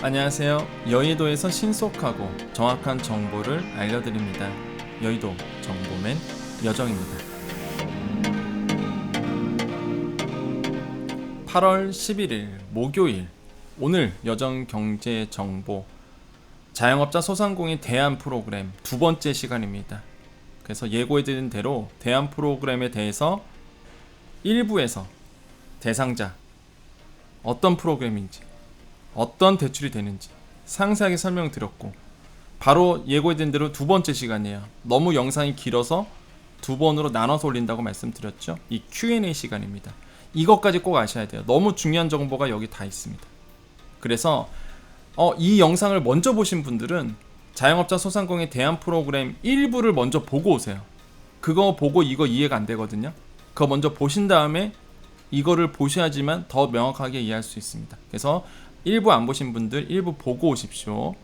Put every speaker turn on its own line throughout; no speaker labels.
안녕하세요. 여의도에서 신속하고 정확한 정보를 알려드립니다. 여의도 정보맨 여정입니다. 8월 11일 목요일, 오늘 여정 경제 정보 자영업자 소상공인 대안 프로그램 두 번째 시간입니다. 그래서 예고해드린 대로 대안 프로그램에 대해서 1부에서 대상자, 어떤 프로그램인지, 어떤 대출이 되는지 상세하게 설명드렸고, 바로 예고해드린 대로 두 번째 시간이에요. 너무 영상이 길어서 두 번으로 나눠서 올린다고 말씀드렸죠. 이 Q&A 시간입니다. 이것까지 꼭 아셔야 돼요. 너무 중요한 정보가 여기 다 있습니다. 그래서 이 영상을 먼저 보신 분들은 자영업자 소상공인 대안 프로그램 1부를 먼저 보고 오세요. 그거 보고 이거 이해가 안 되거든요. 그거 먼저 보신 다음에 이거를 보셔야지만 더 명확하게 이해할 수 있습니다. 그래서 1부 안 보신 분들 1부 보고 오십시오.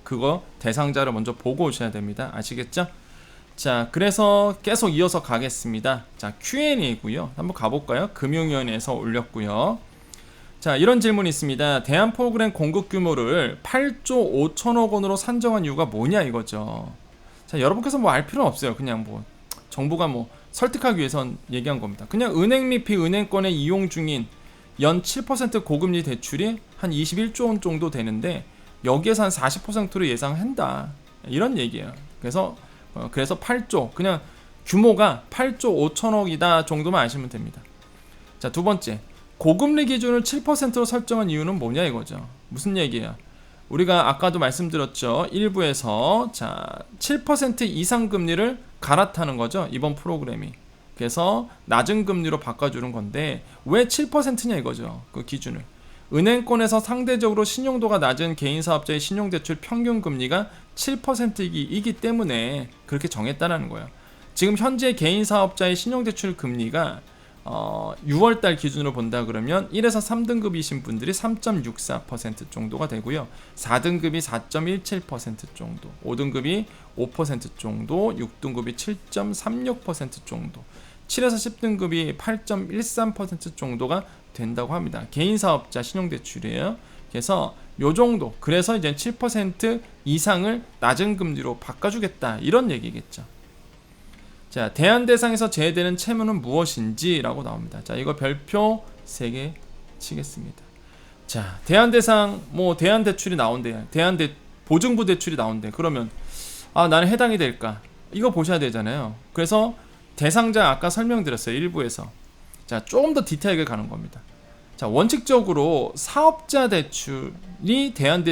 그거 대상자를 먼저 보고 오셔야 됩니다. 아시겠죠? 자, 그래서 계속 이어서 가겠습니다. 자, Q&A고요. 한번 가볼까요? 금융위원회에서 올렸고요. 자, 이런 질문이 있습니다. 대안 프로그램 공급 규모를 8조 5천억 원으로 산정한 이유가 뭐냐 이거죠. 자, 여러분께서 뭐 알 필요는 없어요. 그냥 뭐 정부가 뭐 설득하기 위해선 얘기한 겁니다. 그냥 은행 및 비은행권에 이용 중인 연 7% 고금리 대출이 한 21조 원 정도 되는데 여기에서 한 40%를 예상한다, 이런 얘기예요. 그래서 8조, 그냥 규모가 8조 5천억이다 정도만 아시면 됩니다. 자, 두 번째, 고금리 기준을 7%로 설정한 이유는 뭐냐 이거죠. 무슨 얘기예요? 우리가 아까도 말씀드렸죠. 1부에서 자 7% 이상 금리를 갈아타는 거죠, 이번 프로그램이. 그래서 낮은 금리로 바꿔주는 건데 왜 7%냐 이거죠. 그 기준을. 은행권에서 상대적으로 신용도가 낮은 개인사업자의 신용대출 평균 금리가 7%이기 때문에 그렇게 정했다는 거예요. 지금 현재 개인사업자의 신용대출 금리가 6월달 기준으로 본다 그러면 1에서 3등급이신 분들이 3.64% 정도가 되고요. 4등급이 4.17% 정도, 5등급이 5% 정도, 6등급이 7.36% 정도, 7에서 10등급이 8.13% 정도가 된다고 합니다. 개인사업자 신용대출이에요. 그래서 요 정도, 그래서 이제 7% 이상을 낮은 금리로 바꿔주겠다, 이런 얘기겠죠. 자, 대안 대상에서 제외되는 채무는 무엇인지 라고 나옵니다. 자, 이거 별표 3개 치겠습니다. 자, 대안 대상, 뭐 대안 대출이 나온대요. 보증부 대출이 나온대. 그러면 나는 해당이 될까? 이거 보셔야 되잖아요. 그래서 대상자 아까 설명드렸어요, 1부에서. 자, 조금 더 디테일하게 가는 겁니다. 자, 원칙적으로 사업자 대출이 대안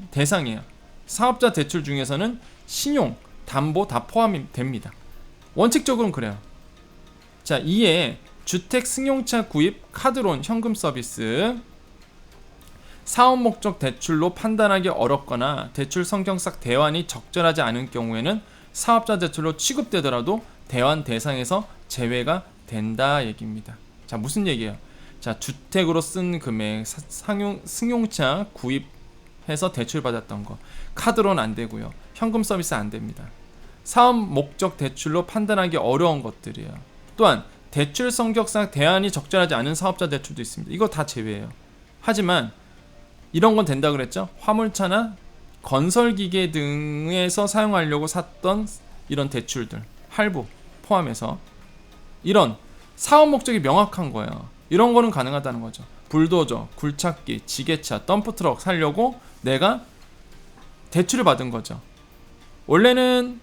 대상이에요. 사업자 대출 중에서는 신용, 담보 다 포함이 됩니다. 원칙적으로는 그래요. 자, 이에 주택 승용차 구입, 카드론, 현금 서비스, 사업 목적 대출로 판단하기 어렵거나 대출 성격상 대환이 적절하지 않은 경우에는 사업자 대출로 취급되더라도 대환 대상에서 제외가 된다 얘기입니다. 자, 무슨 얘기예요? 자, 주택으로 쓴 금액, 승용차 구입해서 대출 받았던 거, 카드론 안 되고요. 현금 서비스 안 됩니다. 사업 목적 대출로 판단하기 어려운 것들이에요. 또한 대출 성격상 대안이 적절하지 않은 사업자 대출도 있습니다. 이거 다 제외해요. 하지만 이런 건 된다 그랬죠. 화물차나 건설기계 등에서 사용하려고 샀던 이런 대출들, 할부 포함해서 이런 사업 목적이 명확한 거예요. 이런 거는 가능하다는 거죠. 불도저, 굴착기, 지게차, 덤프트럭 사려고 내가 대출을 받은 거죠. 원래는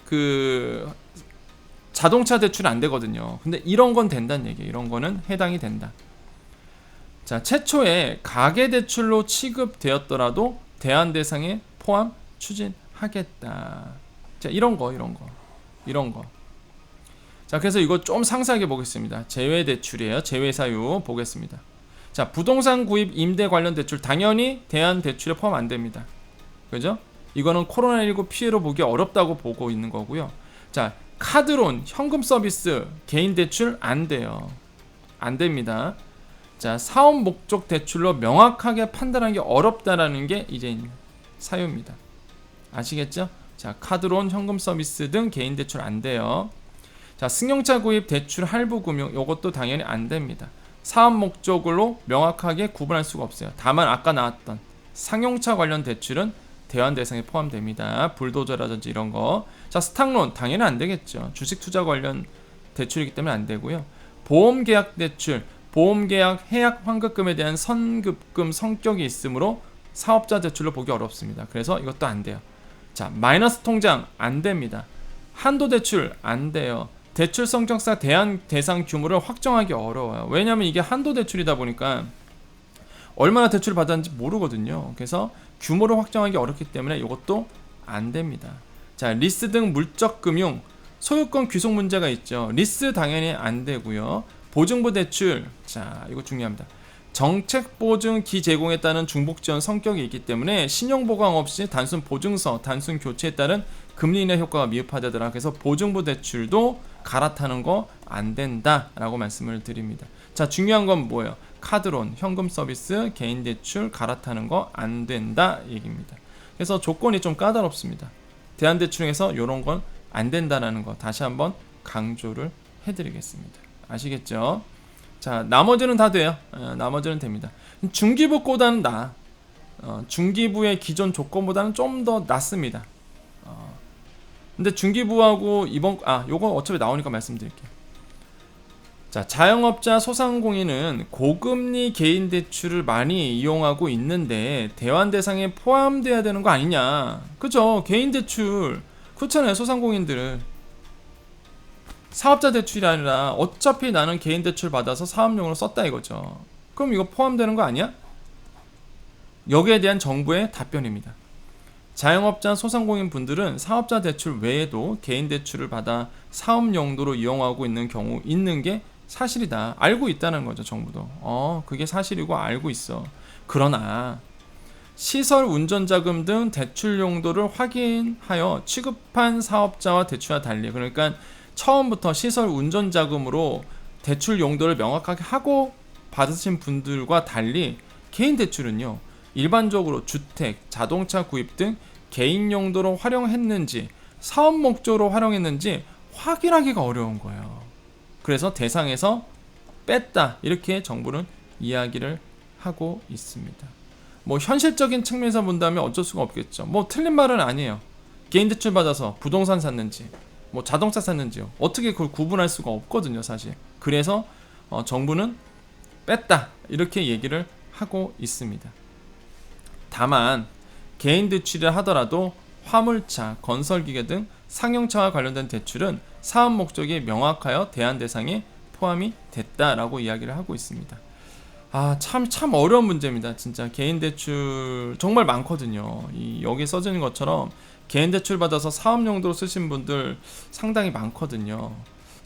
그 자동차 대출 안 되거든요. 근데 이런 건 된다는 얘기예요. 이런 거는 해당이 된다. 자, 최초에 가계 대출로 취급되었더라도 대안 대상에 포함 추진하겠다. 자, 이런 거. 자, 그래서 이거 좀 상세하게 보겠습니다. 제외 대출이에요. 제외 사유 보겠습니다. 자, 부동산 구입, 임대 관련 대출 당연히 대안 대출에 포함 안 됩니다. 그죠? 이거는 코로나19 피해로 보기 어렵다고 보고 있는 거고요. 자, 카드론, 현금 서비스, 개인 대출 안 돼요. 안 됩니다. 자, 사업 목적 대출로 명확하게 판단하기 어렵다라는 게 이제 사유입니다. 아시겠죠? 자, 카드론, 현금 서비스 등 개인 대출 안 돼요. 자, 승용차 구입, 대출, 할부 금융, 요것도 당연히 안 됩니다. 사업 목적으로 명확하게 구분할 수가 없어요. 다만 아까 나왔던 상용차 관련 대출은 대환 대상에 포함됩니다. 불도저라든지 이런 거. 자, 스탁론 당연히 안 되겠죠. 주식 투자 관련 대출이기 때문에 안 되고요. 보험 계약 대출, 보험 계약 해약 환급금에 대한 선급금 성격이 있으므로 사업자 대출로 보기 어렵습니다. 그래서 이것도 안 돼요. 자, 마이너스 통장 안 됩니다. 한도 대출 안 돼요. 대출 성격상 대안 대상 규모를 확정하기 어려워요. 왜냐하면 이게 한도 대출이다 보니까 얼마나 대출 받았는지 모르거든요. 그래서 규모를 확정하기 어렵기 때문에 이것도 안 됩니다. 자, 리스 등 물적 금융, 소유권 귀속 문제가 있죠. 리스 당연히 안 되고요. 보증부 대출, 자, 이거 중요합니다. 정책 보증 기제공에 따른 중복 지원 성격이 있기 때문에 신용 보강 없이 단순 보증서, 단순 교체에 따른 금리 인하 효과가 미흡하다더라. 그래서 보증부 대출도 갈아타는 거 안 된다라고 말씀을 드립니다. 자, 중요한 건 뭐예요? 카드론, 현금 서비스, 개인 대출 갈아타는 거 안 된다 얘기입니다. 그래서 조건이 좀 까다롭습니다. 대한대출에서 이런 건 안 된다라는 거 다시 한번 강조를 해드리겠습니다. 아시겠죠? 자, 나머지는 다 돼요. 나머지는 됩니다. 중기부보다는 중기부의 기존 조건보다는 좀 더 낫습니다. 근데 중기부하고 요거 어차피 나오니까 말씀드릴게요. 자, 자영업자 소상공인은 고금리 개인 대출을 많이 이용하고 있는데 대환 대상에 포함돼야 되는 거 아니냐? 그죠? 개인 대출 그렇잖아요. 소상공인들은 사업자 대출이 아니라 어차피 나는 개인 대출 받아서 사업용으로 썼다 이거죠. 그럼 이거 포함되는 거 아니야? 여기에 대한 정부의 답변입니다. 자영업자 소상공인 분들은 사업자 대출 외에도 개인 대출을 받아 사업 용도로 이용하고 있는 경우 있는 게 사실이다. 알고 있다는 거죠, 정부도. 그게 사실이고 알고 있어. 그러나 시설 운전자금 등 대출 용도를 확인하여 취급한 사업자와 대출과 달리, 그러니까 처음부터 시설 운전자금으로 대출 용도를 명확하게 하고 받으신 분들과 달리 개인 대출은요, 일반적으로 주택, 자동차 구입 등 개인 용도로 활용했는지 사업 목적으로 활용했는지 확인하기가 어려운 거예요. 그래서 대상에서 뺐다 이렇게 정부는 이야기를 하고 있습니다. 뭐 현실적인 측면에서 본다면 어쩔 수가 없겠죠. 뭐 틀린 말은 아니에요. 개인 대출 받아서 부동산 샀는지 뭐 자동차 샀는지요, 어떻게 그걸 구분할 수가 없거든요, 사실. 그래서 정부는 뺐다 이렇게 얘기를 하고 있습니다. 다만 개인 대출이라 하더라도 화물차, 건설기계 등 상용차와 관련된 대출은 사업 목적이 명확하여 대안 대상에 포함이 됐다라고 이야기를 하고 있습니다. 참 어려운 문제입니다. 진짜 개인 대출 정말 많거든요. 여기 써져 있는 것처럼 개인 대출 받아서 사업 용도로 쓰신 분들 상당히 많거든요.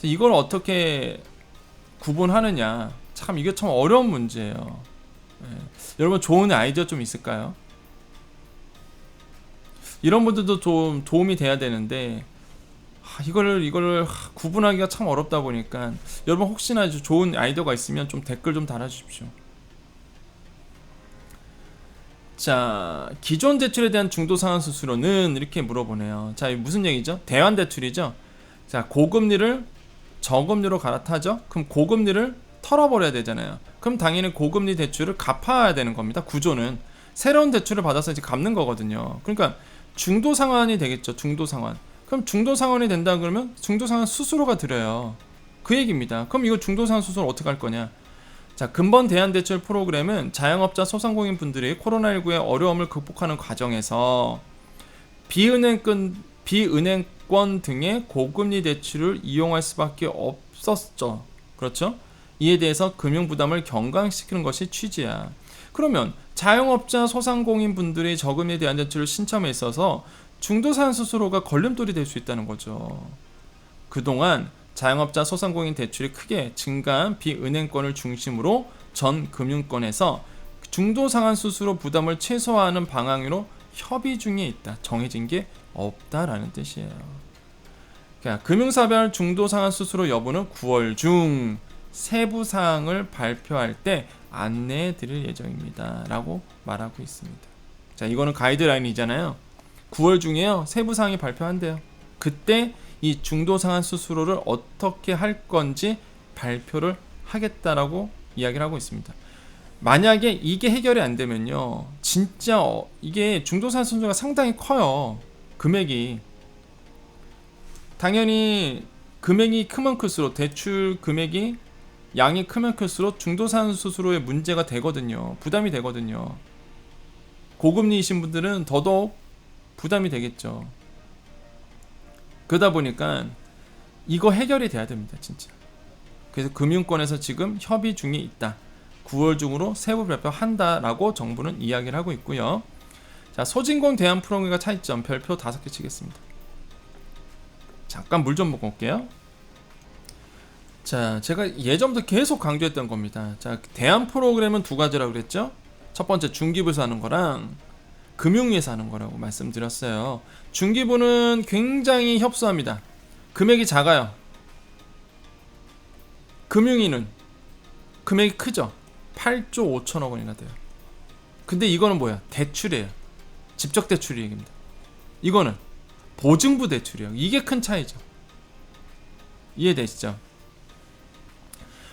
이걸 어떻게 구분하느냐, 참 이게 참 어려운 문제예요. 여러분 좋은 아이디어 좀 있을까요? 이런 분들도 좀 도움이 돼야 되는데 이거를 구분하기가 참 어렵다 보니까 여러분 혹시나 좋은 아이디어가 있으면 좀 댓글 좀 달아주십시오. 자, 기존 대출에 대한 중도 상환 수수료는 이렇게 물어보네요. 자, 이게 무슨 얘기죠? 대환 대출이죠. 자, 고금리를 저금리로 갈아타죠. 그럼 고금리를 털어버려야 되잖아요. 그럼 당연히 고금리 대출을 갚아야 되는 겁니다. 구조는 새로운 대출을 받아서 이제 갚는 거거든요. 그러니까 중도 상환이 되겠죠. 중도 상환. 그럼 중도 상환이 된다 그러면 중도 상환 수수료가 들어요. 그 얘기입니다. 그럼 이거 중도 상환 수수료 어떻게 할 거냐? 자, 근본 대안대출 프로그램은 자영업자 소상공인 분들이 코로나19의 어려움을 극복하는 과정에서 비은행권 등의 고금리 대출을 이용할 수밖에 없었죠. 그렇죠? 이에 대해서 금융 부담을 경감시키는 것이 취지야. 그러면 자영업자 소상공인 분들이 저금리 대안대출을 신청에 있어서 중도상환 수수료가 걸림돌이 될 수 있다는 거죠. 그동안 자영업자 소상공인 대출이 크게 증가한 비은행권을 중심으로 전 금융권에서 중도상환 수수료 부담을 최소화하는 방향으로 협의 중에 있다. 정해진 게 없다라는 뜻이에요. 그러니까 금융사별 중도상환 수수료 여부는 9월 중 세부 사항을 발표할 때 안내해 드릴 예정입니다. 라고 말하고 있습니다. 자, 이거는 가이드라인이잖아요. 9월 중에요. 세부 사항이 발표한대요. 그때 이 중도상환 수수료를 어떻게 할 건지 발표를 하겠다라고 이야기를 하고 있습니다. 만약에 이게 해결이 안 되면요, 진짜 이게 중도산 수수료가 상당히 커요. 금액이. 당연히 금액이 크면 클수록, 대출 금액이 양이 크면 클수록 중도산 수수료에 문제가 되거든요. 부담이 되거든요. 고금리이신 분들은 더더욱 부담이 되겠죠. 그러다 보니까 이거 해결이 돼야 됩니다, 진짜. 그래서 금융권에서 지금 협의 중에 있다. 9월 중으로 세부 발표한다라고 정부는 이야기를 하고 있고요. 자, 소진공 대안 프로그램과 차이점 별표 5개 치겠습니다. 잠깐 물 좀 먹고 올게요. 자, 제가 예전부터 계속 강조했던 겁니다. 자, 대안 프로그램은 두 가지라고 그랬죠. 첫 번째 중기부에서 하는 거랑 금융위에서 하는 거라고 말씀드렸어요. 중기부는 굉장히 협소합니다. 금액이 작아요. 금융위는 금액이 크죠. 8조 5천억 원이나 돼요. 근데 이거는 뭐야? 대출이에요. 직접 대출 얘기입니다. 이거는 보증부 대출이에요. 이게 큰 차이죠. 이해되시죠?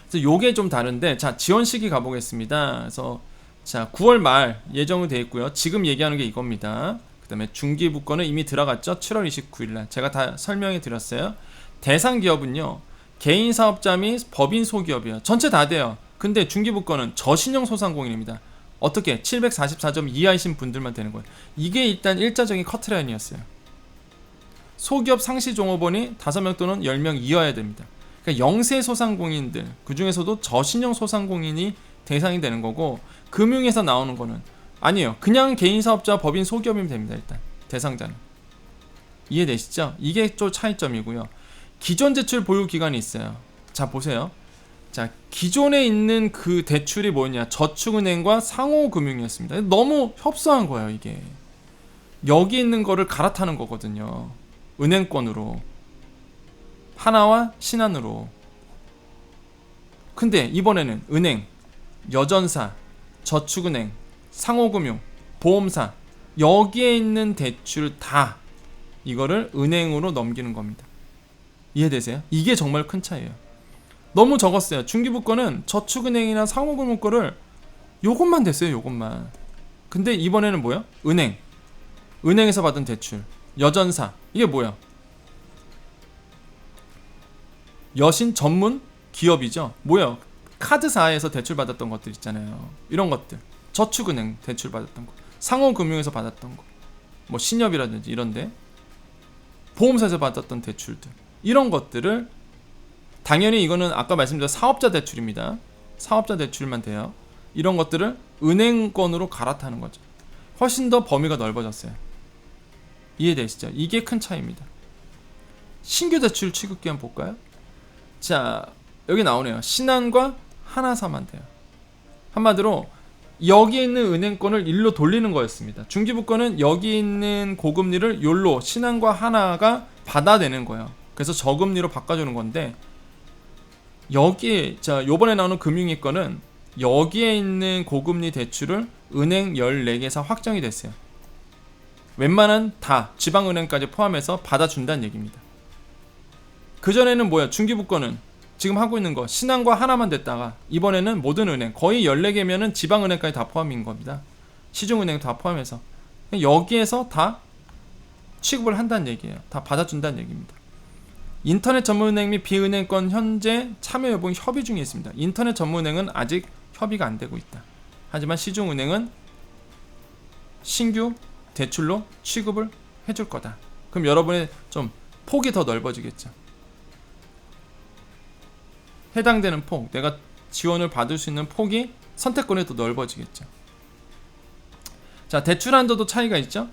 그래서 요게 좀 다른데, 자, 지원 시기 가보겠습니다. 그래서 자, 9월 말 예정은 되어 있고요. 지금 얘기하는 게 이겁니다. 그 다음에 중기부권은 이미 들어갔죠. 7월 29일날 제가 다 설명해 드렸어요. 대상 기업은요, 개인 사업자 및 법인 소기업이에요. 전체 다 돼요. 근데 중기부권은 저신용 소상공인입니다. 어떻게? 744점 이하이신 분들만 되는 거예요. 이게 일단 일자적인 커트라인이었어요. 소기업 상시 종업원이 5명 또는 10명 이어야 됩니다. 그러니까 영세 소상공인들, 그 중에서도 저신용 소상공인이 대상이 되는 거고, 금융에서 나오는 거는 아니에요. 그냥 개인 사업자, 법인 소기업이면 됩니다. 일단 대상자는. 이해되시죠? 이게 좀 차이점이고요. 기존 대출 보유 기간이 있어요. 자, 보세요. 자, 기존에 있는 그 대출이 뭐냐? 저축은행과 상호금융이었습니다. 너무 협소한 거예요, 이게. 여기 있는 거를 갈아타는 거거든요. 은행권으로. 하나와 신한으로. 근데 이번에는 은행, 여전사, 저축은행, 상호금융, 보험사, 여기에 있는 대출 다 이거를 은행으로 넘기는 겁니다. 이해되세요? 이게 정말 큰 차이예요. 너무 적었어요. 중기부권은 저축은행이나 상호금융 거를 요것만 됐어요. 요것만. 근데 이번에는 뭐야? 은행, 은행에서 받은 대출, 여전사, 이게 뭐야? 여신 전문 기업이죠. 뭐야? 카드사에서 대출 받았던 것들 있잖아요. 이런 것들, 저축은행 대출 받았던 거, 상호금융에서 받았던 거, 뭐 신협이라든지 이런데, 보험사에서 받았던 대출들, 이런 것들을, 당연히 이거는 아까 말씀드린 사업자 대출입니다. 사업자 대출만 돼요. 이런 것들을 은행권으로 갈아타는 거죠. 훨씬 더 범위가 넓어졌어요. 이해되시죠? 이게 큰 차이입니다. 신규 대출 취급기한 볼까요? 자, 여기 나오네요. 신한과 하나사만 돼요. 한마디로 여기 있는 은행권을 일로 돌리는 거였습니다. 중기부권은 여기 있는 고금리를 요로 신한과 하나가 받아내는 거예요. 그래서 저금리로 바꿔주는 건데, 여기에, 자, 요번에 나오는 금융위권은 여기에 있는 고금리 대출을 은행 14개사 확정이 됐어요. 웬만한 다 지방은행까지 포함해서 받아준다는 얘기입니다. 그전에는 뭐야? 중기부권은 지금 하고 있는 거 신한과 하나만 됐다가 이번에는 모든 은행, 거의 14개면은 지방은행까지 다 포함인 겁니다. 시중은행 다 포함해서 여기에서 다 취급을 한다는 얘기예요. 다 받아준다는 얘기입니다. 인터넷 전문은행 및 비은행권 현재 참여 여부 협의 중에 있습니다. 인터넷 전문은행은 아직 협의가 안 되고 있다. 하지만 시중은행은 신규 대출로 취급을 해줄 거다. 그럼 여러분의 좀 폭이 더 넓어지겠죠. 해당되는 폭, 내가 지원을 받을 수 있는 폭이, 선택권이 더 넓어지겠죠. 자, 대출 한도도 차이가 있죠.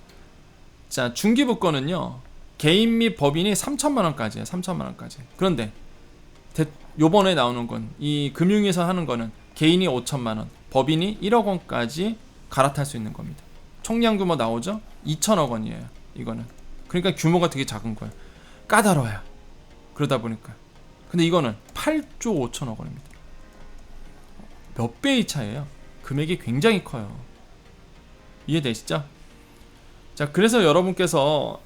자, 중기부권은요, 개인 및 법인이 3천만 원까지예요. 3천만 원까지. 그런데 요번에 나오는 건, 이 금융위에서 하는 거는 개인이 5천만 원, 법인이 1억 원까지 갈아탈 수 있는 겁니다. 총량 규모 나오죠? 2천억 원이에요. 이거는. 그러니까 규모가 되게 작은 거예요. 까다로워요. 그러다 보니까. 근데 이거는 8조 5천억 원입니다. 몇 배의 차이예요. 금액이 굉장히 커요. 이해되시죠? 자, 그래서 여러분께서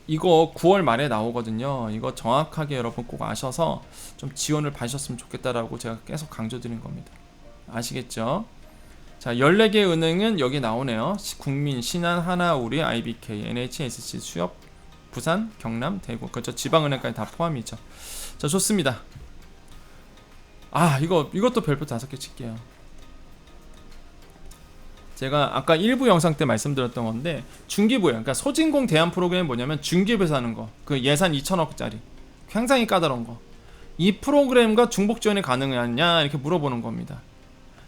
이거 9월 말에 나오거든요. 이거 정확하게 여러분 꼭 아셔서 좀 지원을 받으셨으면 좋겠다라고 제가 계속 강조드린 겁니다. 아시겠죠? 자, 14개 은행은 여기 나오네요. 국민, 신한, 하나우리, IBK, NHSC, 수협, 부산, 경남, 대구. 그렇죠. 지방은행까지 다 포함이죠. 자, 좋습니다. 아, 이것도 별표 5개 칠게요. 제가 아까 1부 영상 때 말씀드렸던 건데 중기부예요. 그러니까 소진공 대안 프로그램이 뭐냐면 중기부에서 하는 거. 그 예산 2천억짜리. 굉장히 까다로운 거. 이 프로그램과 중복 지원이 가능하냐 이렇게 물어보는 겁니다.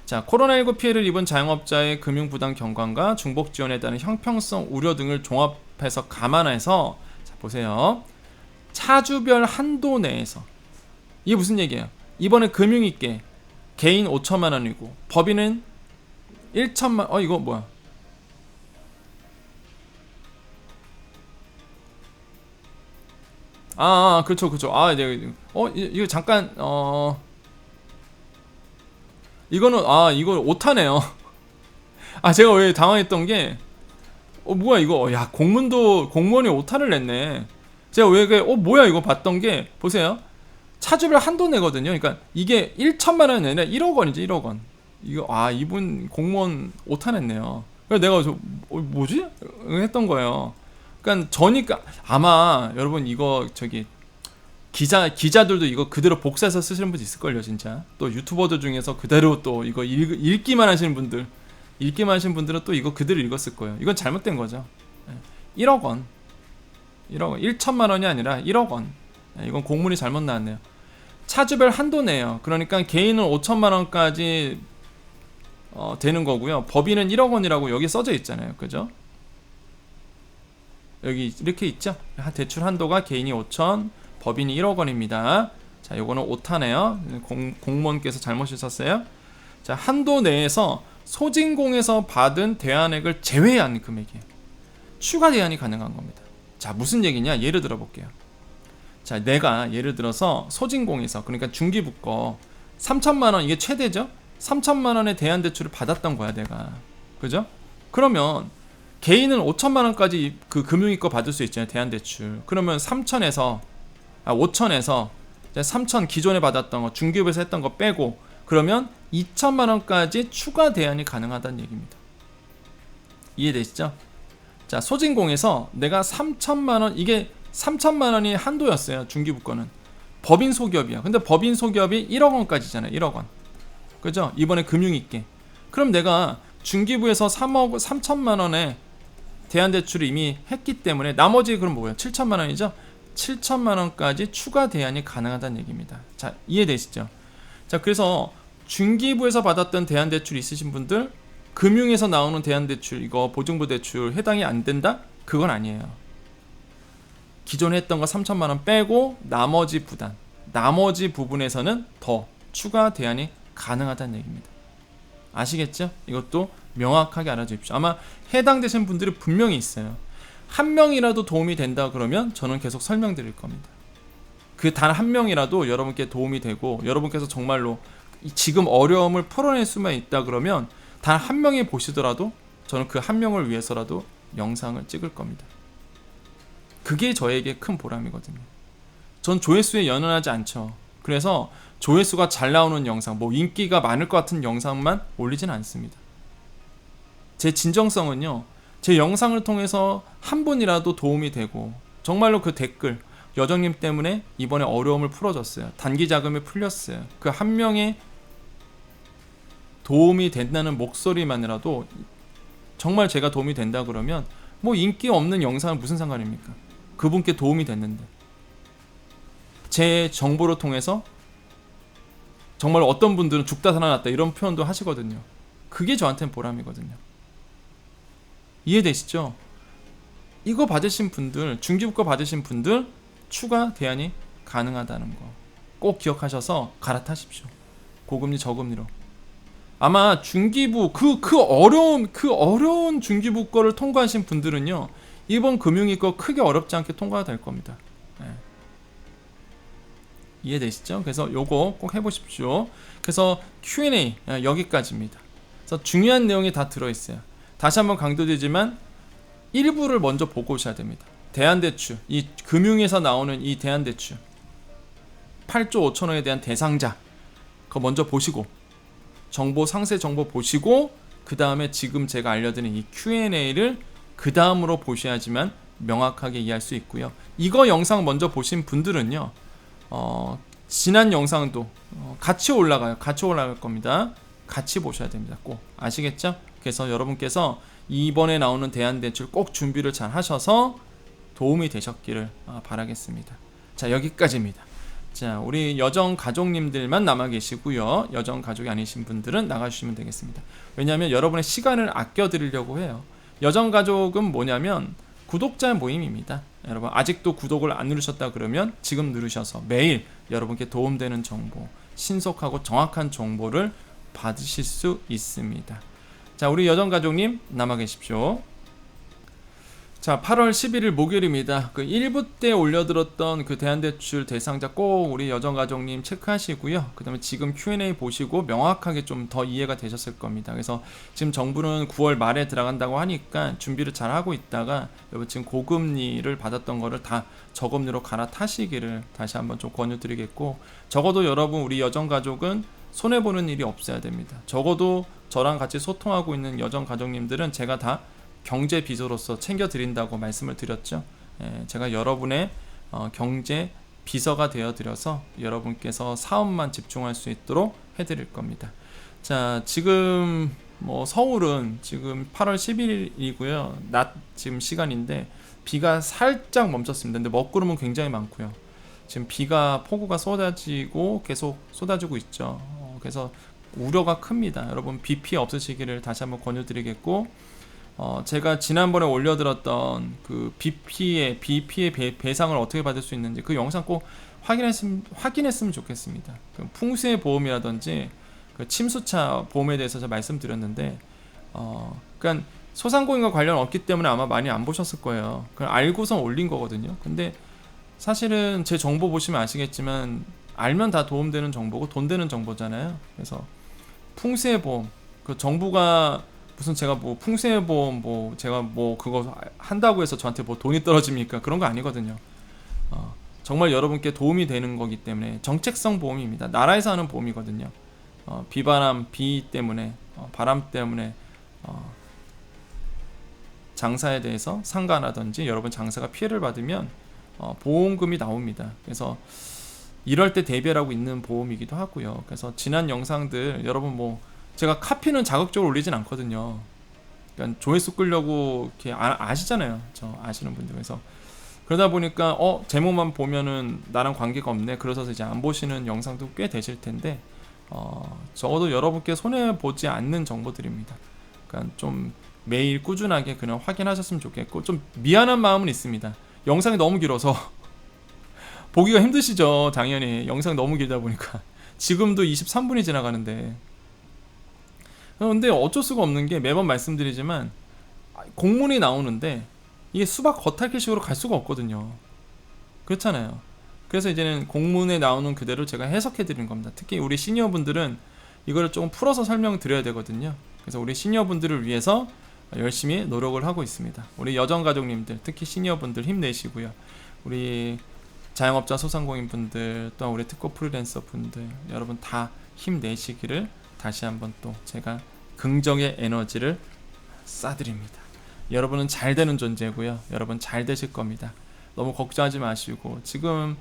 자, 코로나19 피해를 입은 자영업자의 금융부담 경감과 중복 지원에 따른 형평성 우려 등을 종합해서 감안해서 자, 보세요. 차주별 한도 내에서 이게 무슨 얘기예요? 이번에 금융위계 개인 5천만 원이고 법인은 1천만 이거 뭐야? 그렇죠. 네. 이거 잠깐 이거는 이거 오타네요. 제가 왜 당황했던 게 뭐야 이거 야 공무원이 오타를 냈네. 제가 왜 뭐야 이거 봤던 게 보세요. 차주별 한도 내거든요. 그러니까 이게 1천만 원이 아니라 1억 원이지 1억 원. 이거 이분 공무원 오타 냈네요. 그래서 내가 뭐지? 했던 거예요. 그러니까 저니까 아마 여러분 이거 저기 기자들도 이거 그대로 복사해서 쓰시는 분 있을걸요 진짜. 또 유튜버들 중에서 그대로 또 이거 읽기만 하시는 분들은 또 이거 그대로 읽었을 거예요. 이건 잘못된 거죠. 1억 원 1천만 원이 아니라 1억 원. 이건 공문이 잘못 나왔네요. 차주별 한도 내요. 그러니까 개인은 5천만 원까지 되는 거고요. 법인은 1억 원이라고 여기 써져 있잖아요. 그죠? 여기 이렇게 있죠. 대출 한도가 개인이 5천, 법인이 1억 원입니다. 자, 요거는 오타네요. 공무원께서 잘못 썼어요. 자, 한도 내에서 소진공에서 받은 대안액을 제외한 금액이에요. 추가 대안이 가능한 겁니다. 자, 무슨 얘기냐? 예를 들어 볼게요. 자, 내가 예를 들어서 소진공에서 그러니까 중기부 거 3천만 원 이게 최대죠? 3천만 원의 대안 대출을 받았던 거야, 내가. 그죠? 그러면 개인은 5천만 원까지 그 금융위 거 받을 수 있잖아요, 대안 대출. 그러면 5천에서 3천 기존에 받았던 거 중기부에서 했던 거 빼고 그러면 2천만 원까지 추가 대안이 가능하다는 얘기입니다. 이해되시죠? 자, 소진공에서 내가 3천만 원 이게 3천만 원이 한도였어요, 중기부 거는. 법인 소기업이야. 근데 법인 소기업이 1억 원까지잖아요, 1억 원. 그죠? 이번에 금융위계. 그럼 내가 중기부에서 3천만 원에 대안대출을 이미 했기 때문에 나머지 그럼 뭐예요? 7천만 원이죠? 7천만 원까지 추가 대안이 가능하다는 얘기입니다. 자, 이해되시죠? 자, 그래서 중기부에서 받았던 대안대출 있으신 분들 금융에서 나오는 대안대출 이거 보증부 대출 해당이 안 된다? 그건 아니에요. 기존에 했던 거 3천만 원 빼고 나머지 부분에서는 더 추가 대안이 가능하다는 얘기입니다. 아시겠죠? 이것도 명확하게 알아주십시오. 아마 해당되신 분들이 분명히 있어요. 한 명이라도 도움이 된다 그러면 저는 계속 설명드릴 겁니다. 그 단 한 명이라도 여러분께 도움이 되고 여러분께서 정말로 지금 어려움을 풀어낼 수만 있다 그러면 단 한 명이 보시더라도 저는 그 한 명을 위해서라도 영상을 찍을 겁니다. 그게 저에게 큰 보람이거든요. 전 조회수에 연연하지 않죠. 그래서 조회수가 잘 나오는 영상, 인기가 많을 것 같은 영상만 올리진 않습니다. 제 진정성은요, 제 영상을 통해서 한 분이라도 도움이 되고 정말로 그 댓글 여정님 때문에 이번에 어려움을 풀어줬어요. 단기 자금이 풀렸어요. 그 한 명의 도움이 된다는 목소리만이라도 정말 제가 도움이 된다 그러면 인기 없는 영상은 무슨 상관입니까? 그분께 도움이 됐는데 제 정보를 통해서 정말 어떤 분들은 죽다 살아났다 이런 표현도 하시거든요. 그게 저한테는 보람이거든요. 이해되시죠? 이거 받으신 분들, 중기부과 받으신 분들 추가 대안이 가능하다는 거 꼭 기억하셔서 갈아타십시오. 고금리 저금리로. 아마 중기부 그 어려운 중기부 거를 통과하신 분들은요 이번 금융위 거 크게 어렵지 않게 통과가 될 겁니다. 네. 이해되시죠? 그래서 요거 꼭 해보십시오. 그래서 Q&A 여기까지입니다. 그래서 중요한 내용이 다 들어있어요. 다시 한번 강조드리지만 일부를 먼저 보고 오셔야 됩니다. 대안대출, 이 금융에서 나오는 이 대안대출 8조 5천억에 대한 대상자 그거 먼저 보시고 상세 정보 보시고 그 다음에 지금 제가 알려드린 이 Q&A를 그 다음으로 보셔야지만 명확하게 이해할 수 있고요. 이거 영상 먼저 보신 분들은요, 지난 영상도 같이 올라가요. 같이 올라갈 겁니다. 같이 보셔야 됩니다. 꼭 아시겠죠? 그래서 여러분께서 이번에 나오는 대안대출 꼭 준비를 잘 하셔서 도움이 되셨기를 바라겠습니다. 자, 여기까지입니다. 자, 우리 여정 가족님들만 남아 계시고요. 여정 가족이 아니신 분들은 나가주시면 되겠습니다. 왜냐하면 여러분의 시간을 아껴드리려고 해요. 여정 가족은 뭐냐면 구독자 모임입니다. 여러분 아직도 구독을 안 누르셨다 그러면 지금 누르셔서 매일 여러분께 도움되는 정보, 신속하고 정확한 정보를 받으실 수 있습니다. 자, 우리 여정 가족님 남아 계십시오. 자, 8월 11일 목요일입니다. 그 1부 때 올려드렸던 그 대안대출 대상자 꼭 우리 여정가족님 체크하시고요. 그 다음에 지금 Q&A 보시고 명확하게 좀 더 이해가 되셨을 겁니다. 그래서 지금 정부는 9월 말에 들어간다고 하니까 준비를 잘 하고 있다가 여러분 지금 고금리를 받았던 거를 다 저금리로 갈아타시기를 다시 한번 좀 권유드리겠고, 적어도 여러분 우리 여정가족은 손해보는 일이 없어야 됩니다. 적어도 저랑 같이 소통하고 있는 여정가족님들은 제가 다 경제 비서로서 챙겨드린다고 말씀을 드렸죠. 제가 여러분의 경제 비서가 되어드려서 여러분께서 사업만 집중할 수 있도록 해드릴 겁니다. 자, 지금 서울은 지금 8월 10일이고요. 낮 지금 시간인데 비가 살짝 멈췄습니다. 근데 먹구름은 굉장히 많고요. 지금 비가 폭우가 쏟아지고 계속 쏟아지고 있죠. 그래서 우려가 큽니다. 여러분 비 피해 없으시기를 다시 한번 권유드리겠고, 제가 지난번에 올려드렸던 그 비 피해 배상을 어떻게 받을 수 있는지 그 영상 꼭 확인했으면 좋겠습니다. 그 풍수의 보험이라든지 그 침수차 보험에 대해서 제가 말씀드렸는데, 그러니까 소상공인과 관련 없기 때문에 아마 많이 안 보셨을 거예요. 그걸 알고서 올린 거거든요. 근데 사실은 제 정보 보시면 아시겠지만 알면 다 도움되는 정보고 돈 되는 정보잖아요. 그래서 풍수의 보험, 그 정부가 무슨 제가 풍수의 보험 제가 그거 한다고 해서 저한테 돈이 떨어집니까? 그런 거 아니거든요. 정말 여러분께 도움이 되는 거기 때문에 정책성 보험입니다. 나라에서 하는 보험이거든요. 비바람, 비 때문에 바람 때문에 장사에 대해서 상가라든지 여러분 장사가 피해를 받으면 보험금이 나옵니다. 그래서 이럴 때 대비하고 있는 보험이기도 하고요. 그래서 지난 영상들 여러분 제가 카피는 자극적으로 올리진 않거든요. 그러니까 조회수 끌려고 이렇게 아시잖아요. 저 아시는 분들. 그래서 그러다 보니까 제목만 보면은 나랑 관계가 없네. 그러셔서 이제 안 보시는 영상도 꽤 되실 텐데, 적어도 여러분께 손해 보지 않는 정보들입니다. 그러니까 좀 매일 꾸준하게 그냥 확인하셨으면 좋겠고, 좀 미안한 마음은 있습니다. 영상이 너무 길어서 보기가 힘드시죠. 당연히 영상 너무 길다 보니까 지금도 23분이 지나가는데. 근데 어쩔 수가 없는 게 매번 말씀드리지만 공문이 나오는데 이게 수박 겉핥기식으로 갈 수가 없거든요. 그렇잖아요. 그래서 이제는 공문에 나오는 그대로 제가 해석해 드리는 겁니다. 특히 우리 시니어분들은 이거를 조금 풀어서 설명드려야 되거든요. 그래서 우리 시니어분들을 위해서 열심히 노력을 하고 있습니다. 우리 여정가족님들, 특히 시니어분들 힘내시고요. 우리 자영업자 소상공인분들, 또 우리 특고 프리랜서 분들, 여러분 다 힘내시기를 다시 한번 또 제가 긍정의 에너지를 쏴드립니다. 여러분은 잘 되는 존재고요. 여러분 잘 되실 겁니다. 너무 걱정하지 마시고 지금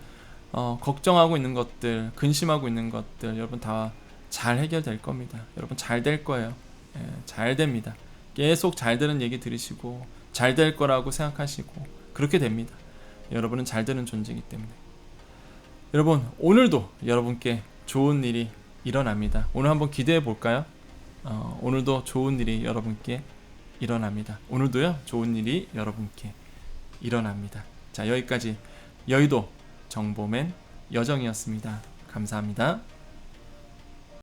걱정하고 있는 것들, 근심하고 있는 것들 여러분 다 잘 해결될 겁니다. 여러분 잘 될 거예요. 잘 됩니다. 계속 잘 되는 얘기 들으시고 잘 될 거라고 생각하시고 그렇게 됩니다. 여러분은 잘 되는 존재이기 때문에. 여러분 오늘도 여러분께 좋은 일이 일어납니다. 오늘 한번 기대해 볼까요? 오늘도 좋은 일이 여러분께 일어납니다. 오늘도요 좋은 일이 여러분께 일어납니다. 자, 여기까지 여의도 정보맨 여정이었습니다. 감사합니다.